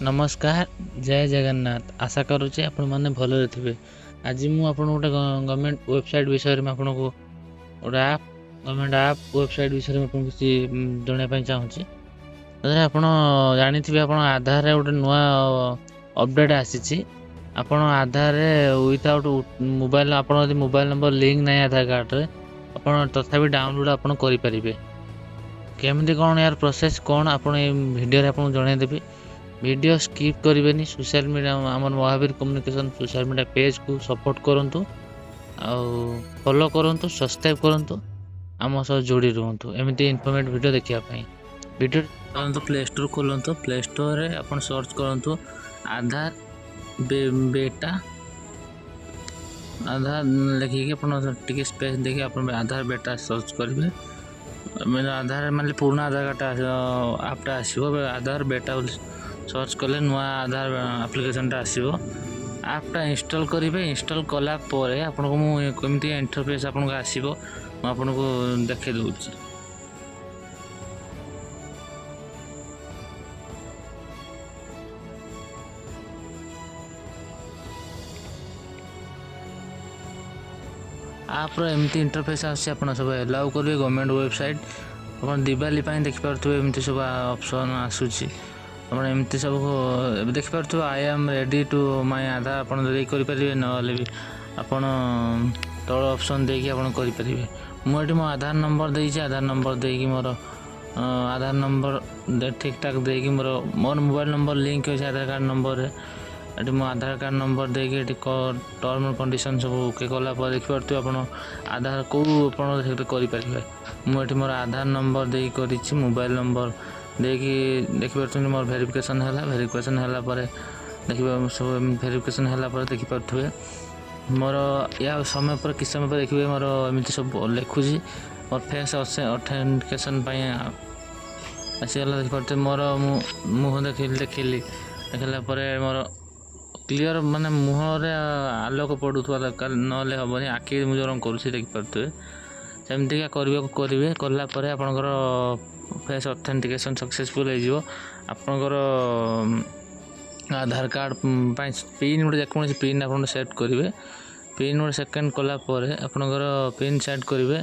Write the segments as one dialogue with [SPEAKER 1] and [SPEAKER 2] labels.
[SPEAKER 1] नमस्कार जय जगन्नाथ आशा करुचे आपण मैंने भल थे। आज मुझे गोटे गवर्नमेंट वेबसाइट विषय में आपको गोटे आप गवर्नमेंट आप वेबसाइट विषय में किसी जनवाई चाहूँगी। आप जानी आप आधार गोटे नुआ अपडेट आसी आपण आधार विदाउट मोबाइल आप मोबाइल नंबर लिंक ना आधार कार्ड रे आप तथा डाउनलोड आप करें केमती कौन यार प्रोसेस कौन आप वीडियो आपको जनईदेवी। वीडियो स्किप करें सोशल मीडिया आम Mahavir communication social media page को सपोर्ट करूँ फॉलो करूँ सब्सक्राइब करूँ आम सह जोड़ी रुहतु एमती इनफॉर्मेटिव वीडियो देखापी। वीडियो प्ले स्टोर खोलते प्ले स्टोर रे आप सर्च करूँ आधार बेटा आधार लिखिकी आप स्पेस देखिए आप आधार बेटा सर्च करेंगे। मेरा आधार मतलब पुराना आधार कार्ड आपटा आसो आधार बेटा सर्च कले नुआ आधार एप्लिकेशन आसो आपटा इंस्टॉल करेंगे। इंस्टॉल कलापर आपको मुझे इंटरफेस आपको आसो आपको देखे दूसरी। आप एमती इंटरफेस आसी आप सब एलाउ करेंगे गवर्नमेंट वेबसाइट आप दिवाली देखिपे एमती सब ऑप्शन आसूसी एमती सब देखिपे I am ready to my Aadhaar आप करेंगे ना भी आप तल ऑप्शन देकी आप करेंगे। मुझे मो आधार नंबर देगी आधार नंबर देकी मोर आधार नंबर ठीक ठाक देकी मोर मोबाइल नंबर लिंक हो आधार कार्ड नंबर ये मो आधार कार्ड नंबर देकी टर्म एंड कंडीशन सब ओके कलापर देखिपे आप आधार कौ करेंगे। मुझे मोर आधार नंबर देकी कर मोबाइल नंबर देकी देखिपे मोर वेरिफिकेशन है वेरिफिकेशन है देखिए सब वेरिफिकेशन है देखिपे मोर या समय पर किस समय पर देखिए मोर एमती सब लिखुची मोर फेस ऑथेंटिकेशन आसीगला देखिए मोर मुँह देखिली देखला मोर क्लीयर माने मुहरे आलोक पड़ुवा दरकार ना हेनी आखि मुझे करुँच देखिपे सेमती करेंगे कलापर आपणकर फेस ऑथेंटिकेशन सक्सेसफुल होकर आधार कार्ड पिन गोटे जेकोसी पिन आप सेट करेंगे। पिन गोटे सेकेंड कलापर आपणकर पिन सेट करेंगे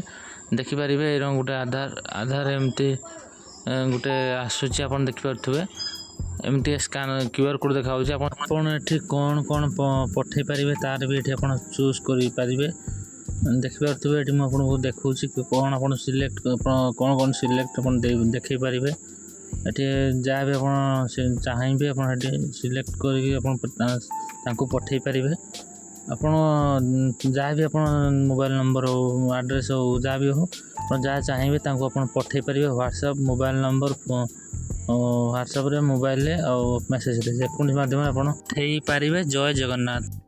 [SPEAKER 1] देखिपारे गोटे आधार आधार एमती गोटे आसूची आप देखिपे एमती स्कान क्यूआर कोड देखा ये कौन कौन पठे पारे तार भी ये चूज करेंगे देखिपे ये मुझे देखा कौन आप सिलेक्ट कौन कौन सिलेक्ट आप देखे पारे ये जहाँ भी आप चाहिए आप सिलेक्ट करके पठे पारे आप जहाँ भी आप मोबाइल नंबर हो एड्रेस हो जहाँ भी हो जहाँ चाहिए आप पठे पारे WhatsApp mobile number WhatsApp mobile और मेसेज जेकोसी माध्यम आप पारे। जय जगन्नाथ।